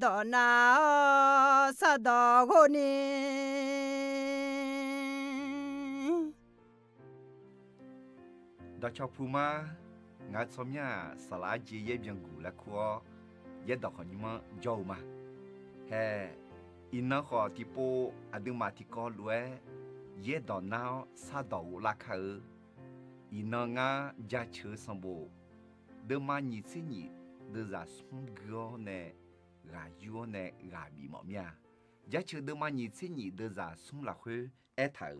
到那啥到过呢？到桥铺嘛，俺从面沙拉街也变古了苦，也到和你们叫嘛，嘿，一那好地步阿都马提高路诶，也到那啥到乌拉卡尔，一那俺家车上步，的嘛你这你的在送个呢，俺有呢俺比毛面，家车的嘛你这你的在送了回爱他，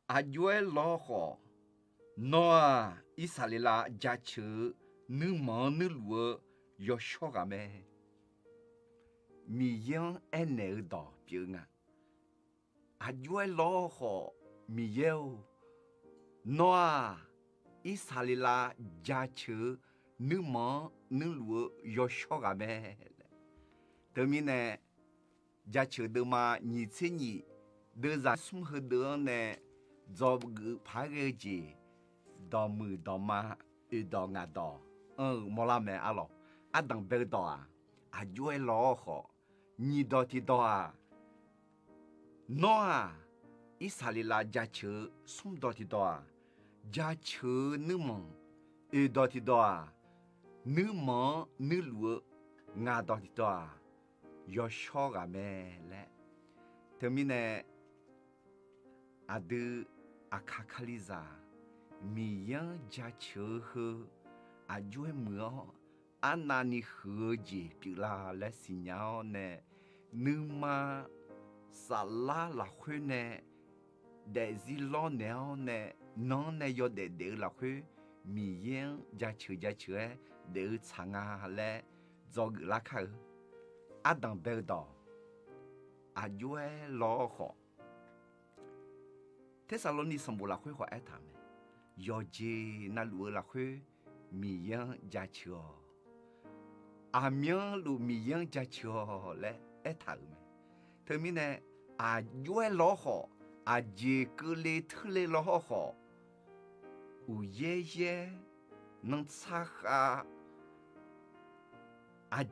阿有老好。nó Israela gia chữ nữ mỏ nữ lúa yo cho gà mẹ mi yang en nè đỏ biểu ngà à yuai lo họ mi yêu nó Israela gia chữ nữ mỏ nữ lúa yo cho gà mẹ từ mi nè gia chữ đưa mà nhị thế nhị đưa ra sum hơi đưa nè do gửi phá cái gì đò mừ đò ma đò ngà đò mò la mẹ alo đằng bê đò yuai lo họ nhị đò thì đò nó Israela gia chữ sum đò thì đò gia chữ nữ mong đò thì đò nữ mong nữ lúa ngà đò thì đò yo cho gà mẹ lẽ thế mi nè adu akakaliza mi yang gia chớ hơ juai mưa anani hơ gì bị la lẽ xì nhau nè nữ ma sa la khuê nè để gì lo nèo nè nó nè yo để là khuê mi yang gia chớ để chẳng à lẽ do gửi la khờ đằng bê đỏ juai lo họ thế sao lo ni sầm bù la khuê họ ai thầm yo je na lúa la khuê mi yang gia chừa miếng lúa mi yang gia chừa lẽ ai thầm thế mi nè yuai lo họ je cứ lê thứ lê lo họ ye nang sa ha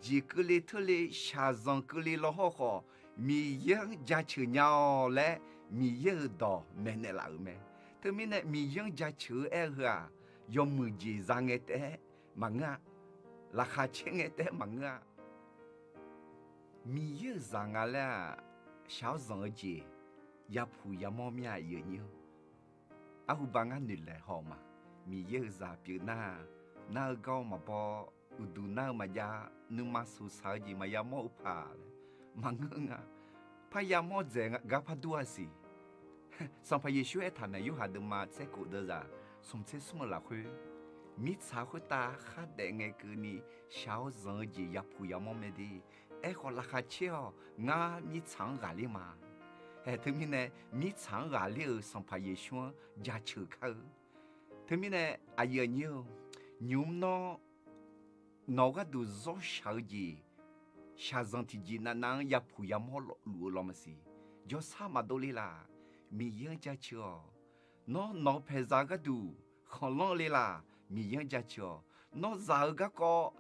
je cứ lê thứ lê sa zang cứ lê lo họ mi yang gia chừa nhau lẽ mi yang đỏ mẹ nè là mẹ thế mình này mi yang gia chữ e hả yom mười gì ra nghe té mà ngã là khá chế nghe té mà ngã mi yang ra ngã là sao rằng gì ya phu ya mò mía nhiều nhiều hu bang anh nịt lại họ mà mi yang ra biểu na gao mà bo udu na mà ya nu ma su sa gì mà ya mò pa mà ngã pa ya mò dễ gặp pa đua gì song phải Giêsu ấy thằng này yêu hà đâm mà sẽ cố đưa ra, sống sẽ sống là khuê, mít sao khuê ta khát để nghe cứ ni sao giờ gì yapу yamom mê đi, ấy họ là khát chiao ngã mít sáng gà li mà, thứ mình này mít sáng gà li song phải Giêsu gia chữ khâu, thứ mình này ai nhiều nhung nó cái đồ rõ sao gì, sao rằng thì gì nang yapu yamom lúa lo mà gì, do sao mà đôi là mi yang gia chừa nó phải ra cái đủ không lo lê là mi yang gia chừa nó ra cái co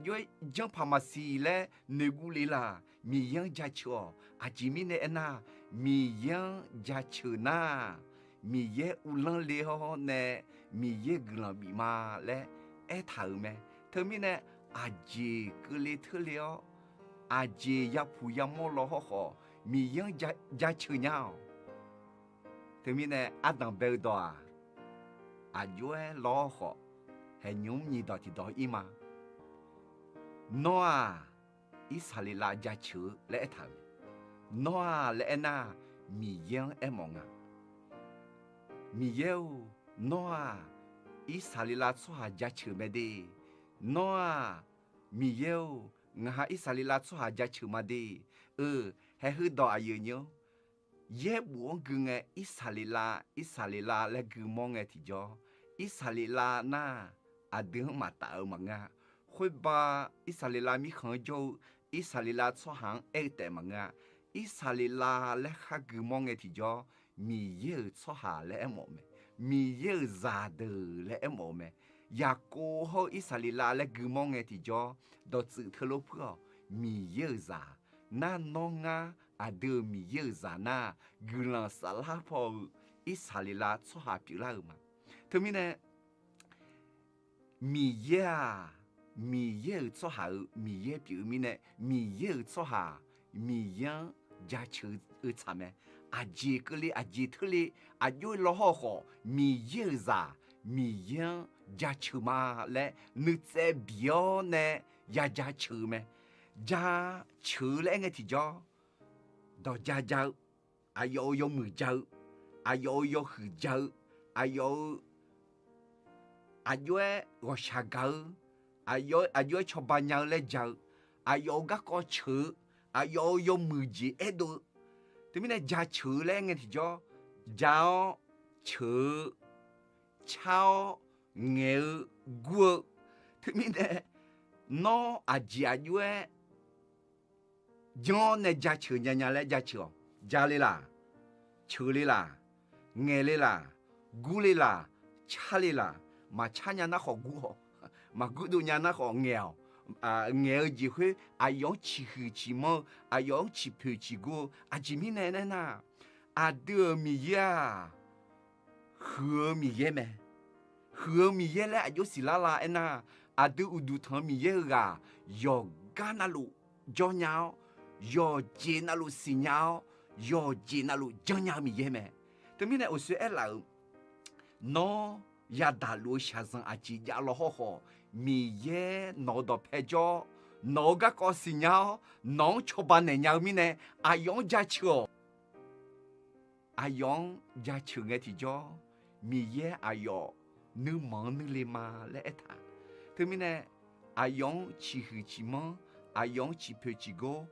dưới trong pharmacy lẽ negu lê là mi yang gia chừa chỉ mi nè na mi yang gia chừa na mi ye ulang lê ho nè mi ye glam bị ma lẽ thở mẹ thở mi nè chỉ cứ lê thở lê chỉ ya phu ya mo lo ho mi yang gia chừa nhau thế mình này đằng bê đỏ yuai lo họ hay nhung nhị đỏ thì đỏ im mà nó Israela gia chữ lẽ thằng nó lẽ na mi yang em mong mi yêu nó Israela xóa gia chữ mẹ đi nó mi yêu ngã Israela xóa gia chữ mà đi hay hư đỏ nhiều ye buông gương nghe Israela là gương mong nghe thì cho Israela na đừng mà tạo mà nga khôi ba Israela mi không cho Israela cho hàng ấy tệ mà nga Israela là khác gương mong nghe thì cho mi ye cho hà là em mẹ mi ye già đời là em mẹ ya cô ho Israela là gương mong nghe thì cho đó sự thơ lốp phở 米有啥？那侬啊都米有啥呢？古浪沙拉跑一沙里拉做下比拉嘛。他们呢，米呀，米有做下，米也表面呢，米有做下，米样加球差咩？节个哩，节头哩，有老好，米有啥？米样加球嘛嘞？你在表呢也加球咩？加球嘞个提叫，到加叫，有木叫，有胡叫，有我下高，有吃板娘来叫，有个球，有木子都。对面呢，加球嘞个提叫，加球。炒牛骨，对面的孬加约，将那加球伢来加球，加里啦，球里啦，牛里啦，骨里啦，炒里啦，嘛炒伢那好骨哦，嘛骨头伢那好牛，牛就会用起黑起毛，用起皮起骨，前面呢，得米呀。和米耶咩？和米耶嘞，有时啦啦那，都有度汤米耶个，有干那路椒鸟，有煎那路西鸟，有煎那路椒鸟米耶咩？对面呢，我说哎老，孬呀大路下生节呀老好，米耶孬到拍照，孬个西鸟，孬吃饭的鸟米呢，用家吃，用家吃个提叫。米耶你忙你哩嘛来他，对面呢用起黑起忙，用起皮起高，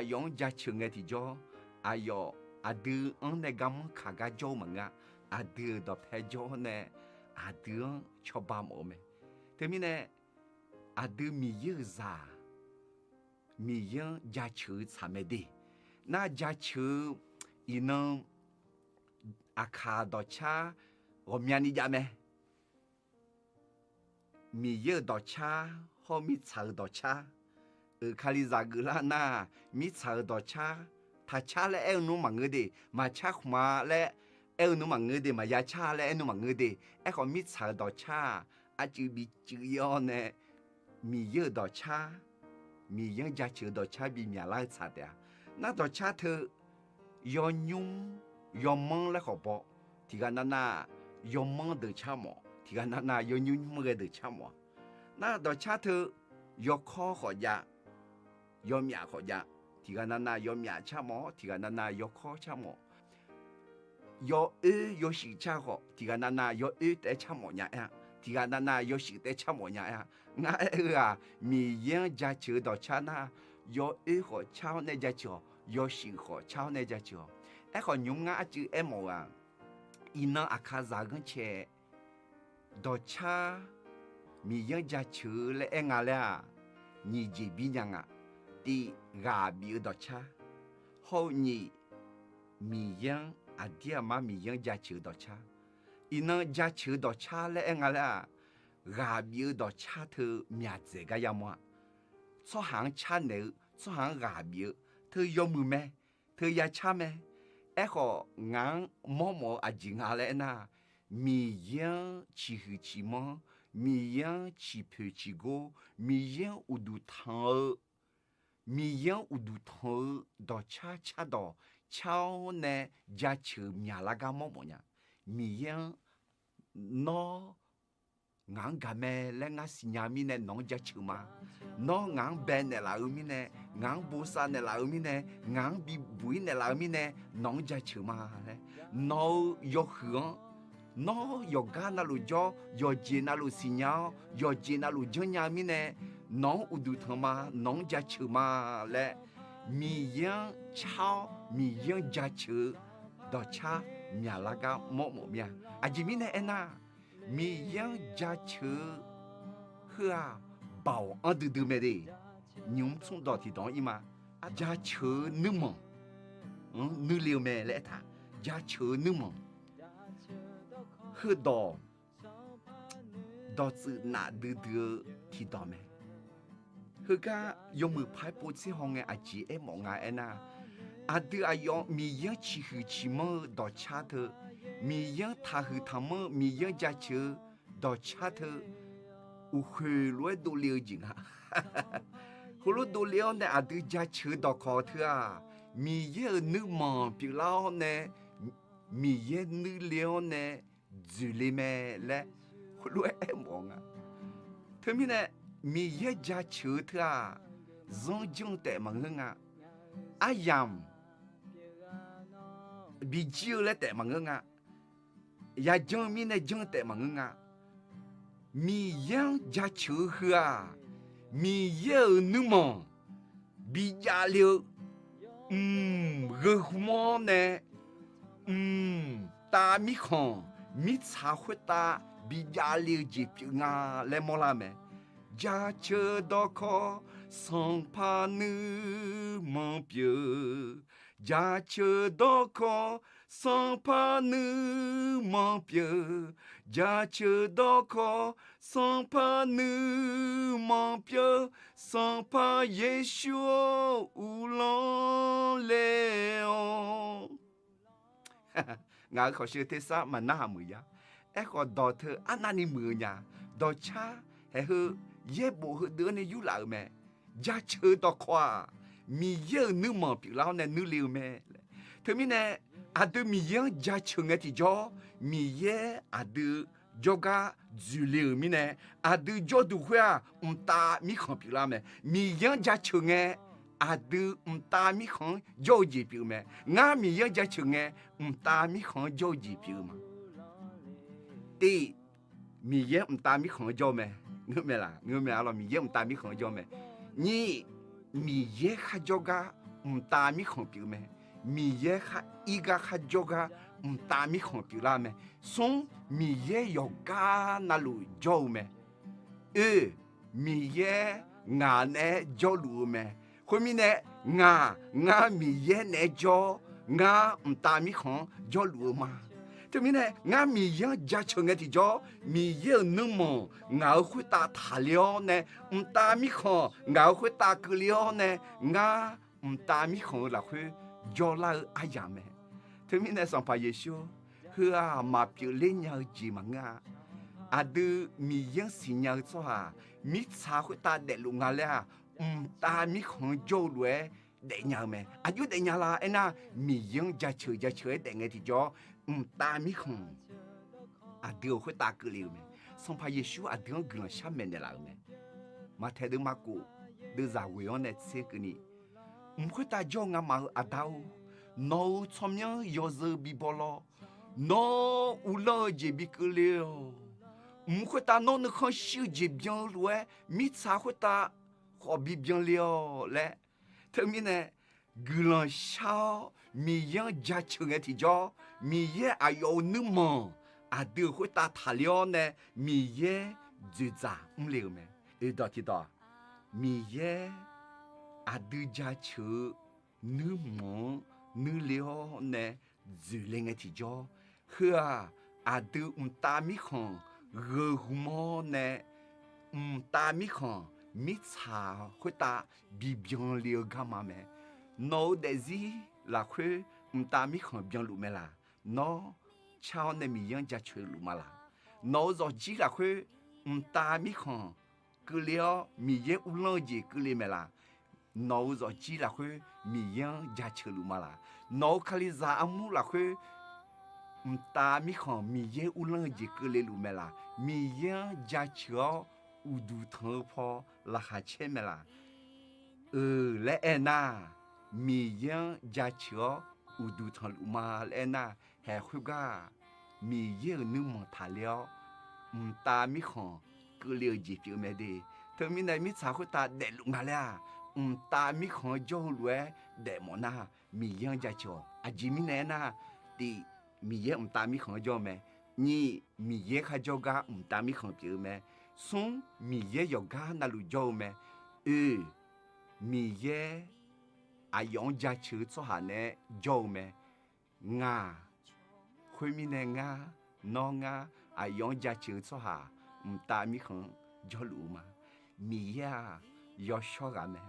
用家吃个提叫，都那个么卡个叫门都到拍照呢，都吃饱么me，对面呢都米耶啥，米耶家吃啥没得，那家吃伊能卡到车。我面你家咩？米有到车，好米炒到车。卡里咋个啦？那米炒到车，他车嘞弄忙个的，嘛车嘛嘞弄忙个的，嘛也车嘞弄忙个的。好米炒到车，就米主要呢，米有到车，米有家就到车比面来炒的。那到车头要用要忙嘞好不？提个那。要忙的吃么？提个那要牛么个的吃么？那到车头要烤好呀，要面好呀。提个那要面吃么？提个那要烤吃么？要要洗吃好，提个那要得吃么呀？提个那要洗得吃么呀？那米样家就到吃那要好吃那家就要洗好吃那家就，好牛就么啊？伊能卡咋个切？到车米样家球嘞嘞，你这边样的米到车，后你米样爹妈米样家球到车，伊能家球到车嘞嘞，米到车头面子个样么？做行车牛，做行米，头要么咩？头要车咩？好，俺毛进来那，米样起黑起毛，米样起皮起高，米样有度汤，米样有度汤到吃到，吃呢家吃面那个么样，米样孬。俺干咩嘞？俺新娘米呢？农家吃嘛？孬俺白呢？老米呢？俺不杀呢？老米呢？俺比不呢？老米呢？农家吃嘛嘞？孬要喝，孬要干那路叫，要接那路新娘，要接那路叫娘米呢？孬有度汤嘛？农家吃嘛嘞？米样炒，米样家吃，到吃面那个么面？这米呢？那。米样家吃喝饱都没得，你从到底同意吗？家吃你们，你留没来他？家吃你们，喝到是哪都提到没？ คือก็ยงมือพายปูที่ห้องไงอาจีเอมองไงนะอาดืออายองมียังชิหือชิมดอชาเธอมียังทาหือทำมียังจะเชื่อดอชาเธออุเครวยดูเลี้ยวจริงฮะคุณรู้ดูเลี้ยวเนี่ยอาดือจะเชื่อดอคอเธอมียังนึกมองปีเล่าเนี่ยมียังนึกเลี้ยวเนี่ยจุลิแม่และคุณรู้เอ็มองอ่ะเธอมีเนี่ยมียังจะเชื่อเธอจงแต่มังงอ่ะอายามบีจิวและแต่มังงะยาจงมีในจงแต่มังงะมียังจะเชื่อหัวมีเยอะนึมองบีจาเลียวเรื่องมอเนี่ยตามีของมีสาวตาบีจาเลียวจีบงาและมอลาเมจะเชื่อดอกคอสังพานึมองเปียจะเชื่อดอกคอสังพานึมองเปียจะเชื่อดอกคอสังพานึมองเปียสังพาเยซูอุลองเลโองาเขาเชื่อเทศะมันน่ามือยาเอ็กก็ดอเธออันนั้นนี่มือยาดอชาเฮ้เย่บ่เฮเดือนในยุหลาแม่ยาเชื่อดอกว่ามีเยอะนึกมองปีแล้วเนี่ยนึกเลี้ยวแม่เธอมีเนี่ยอาดูมีเยอะยาเชื่อไงที่จอมีเยอะอาดูจอกาจุเลี้ยวมีเนี่ยอาดูจอดูหัวตามีของปีแล้วแม่มีเยอะยาเชื่อไงอาดูตามีของจอจีปีแม่งามีเยอะยาเชื่อไงตามีของจอจีปีมาตีมีเยอะตามีของจอแม่เงื่อนเมล่ะเงื่อนเมล่ะเรามีเยอะตามีของจอแม่นี่มีเยอะข้าจอกาตามีของปีแม่มีเยอะข้าอีกาข้าจอกาตามีของปีละแม่ส่งมีเยอะยอกานาลูจอแม่มีเยอะงาเนจอลูแม่คนมีเนงามีเยอะเนจองาตามีของจอลูมา这面呢，俺米样家穷个地方，米样那么，俺会打塔了呢，打米糠，俺会打个了呢，俺打米糠来会叫来阿样么？这面呢，上怕耶稣，和啊马表领养几嘛啊，啊都米样新养做啊，米茶会打得路俺俩，打米糠叫来。để nhà mẹ, ayu để nhà là anh à, mi yang gia chơi để nghe thì cho, ta mi không, điều phải ta cứ liều mẹ, xong phải Giêsu điều gửi nó xem mẹ này là mẹ, mà theo đứa mà cụ, đứa già quê ông này sẽ cái này, phải ta cho ngắm mà đâu, nó chăm nhớ giờ giờ bị bỏ lỡ, nó u lơ gì bị cứ liều, phải ta nó không chịu gì bien rồi, mi sao phải ta họ bị bien liều lẽเธอมีเนี่ยกลังเช้ามียังจะเชื่อที่จอมีเย่อายุนึกมองอาดูหัวตาทะเลเนี่ยมีเย่จุจ่าเลี้ยวไหมดอที่ดอมีเย่อาดูจะเชื่อนึกมองนึกเลี้ยวเนี่ยจุเลี้ยงที่จอเพื่ออาดูตามีของเรื่องมองเนี่ยตามีของมิชาคุตาบีเบียงเลียวกามาเมโนเดซีลาคุตามิของเบียงลูเมลาโนชาวเนมียังจะช่วยลูมาลาโนจอจีลาคุตามิของกุเลียวมีเยอุลงจีกุเลียเมลาโนจอจีลาคุมียังจะช่วยลูมาลาโนคาลิซาอามูลาคุตามิของมีเยอุลงจีกุเลียลูเมลามียังจะช่วยอุดูทางพอละหาเช่นเมล่ะและเอ็น่ามียังจะเชื่ออุดูทางลุมาและเอ็น่าแห่คุกามีเยอะนึกมองทาเลี้ยวตามีของก็เลี้ยวจีบอยู่ไม่ดีเธอมีในมิสาคุตาเด็ดลุงมาแล้วตามีของจ้องรวยเด็ดมอน่ามียังจะเชื่ออาจิมีแน่น่าดีมีเยอะตามีของจ้องไหมนี่มีเยอะข้าจ้องกาตามีของเจอไหมส่งมีเย่ยกานาลูโจเมมีเย่อายองจะชื่อสหาเนโจเมงาคุยมีเนงาน้องงาอายองจะชื่อสหาตามีของจอลูมามีเย่要小个咩？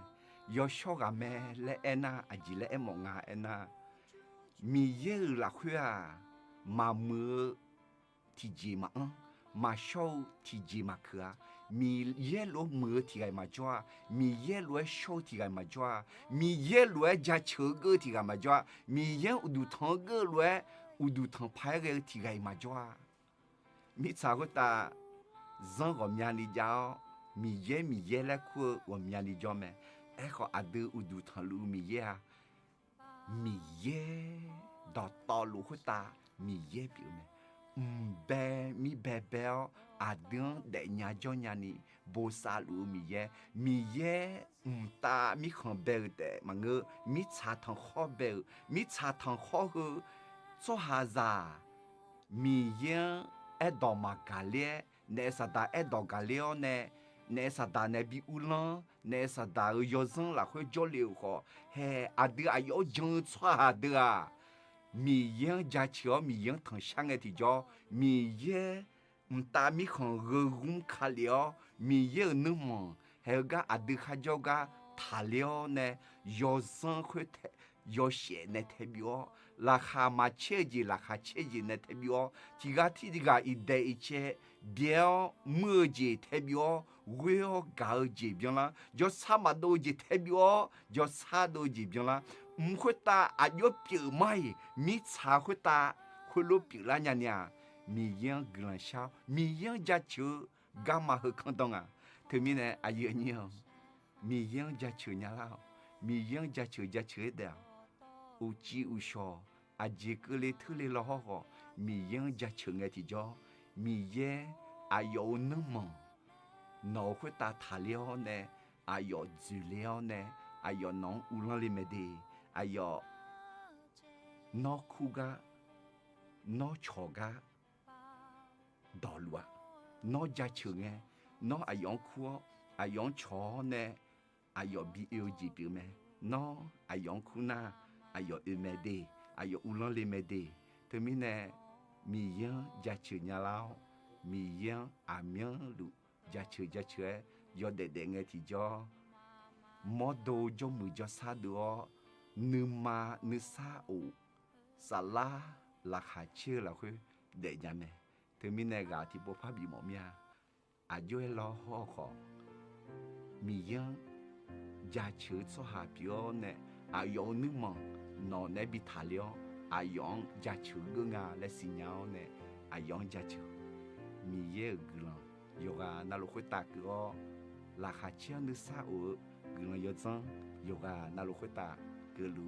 要小个咩？来安那阿吉来安莫啊安那，米耶拉会啊，马么提吉嘛马小提吉嘛克啊，米耶罗么提个嘛抓，米耶罗小提个嘛抓，米耶罗加球个提个嘛抓，米耶乌杜汤个罗乌杜汤派个提个嘛抓，米查个ta zan ko miani jao mi ye la ku wo miani jo me e ko ade udu tan lu mi ye do to lu ku ta mi ye bi me be mi bebe o adun de nya jo nya ni bo sa lu mi ye ta mi khan be de ma nge mi cha tan ho be mi cha tan ho hu so ha za mi ye e do ma galie ne sa da e do galeo ne sa da ne bi ulan ne sa da yo zan la khu jo le ho he a de a yo jong chwa ha de a mi yen ja chio mi yen thang shang e ti jo mi ye ta mi khon ge gun kha leo mi ye nu mo he ga a de kha jo ga tha leo ne yo zan khu te yo xie ne te bio la kha ma che ji la kha che ji ne te bio ti ga i de i che bien me ji te bio we o ga ji bien la jo sa ma do ji te bio jo sa do ji bien la khu ta a yo pi mai mi cha khu ta khu lo pi la nya nya mi yen gran sha mi yen ja chu ga ma he kan dong a te mi ne a ye ni mi yen ja chu nya la mi yen ja chu de u chi u sho a ji ke le thu le lo ho mi yen ja chu nge ti jo mi ye a yo nu mo no khu ta tha le ne a yo zu le ne a yo non u lan le me de a yo no khu ga no cho ga do lua no ja chu nge no a yon khu a yon cho ne a yo bi e ji bi me no a yon khu na a yo e me de a yo u lan le me de te mi ne mi yen ja chu nya lao mi yen a mien lu ja chu yo de nge ti jo mo do jo mu jo sa do nu ma nu sa o sa la kha che la khu de ja me te mi ne ga ti bo pa bi mo mia a jo e lo ho ho mi yen ja chu so ha bio ne a yo nu mo no ne bi tha leo a yong ja chu gu nga le si nyao ne a yong ja chu mi ye glan yo ga na lo khu ta ko la kha che nu sa o glan yo zang yo ga na lo khu ta ke lu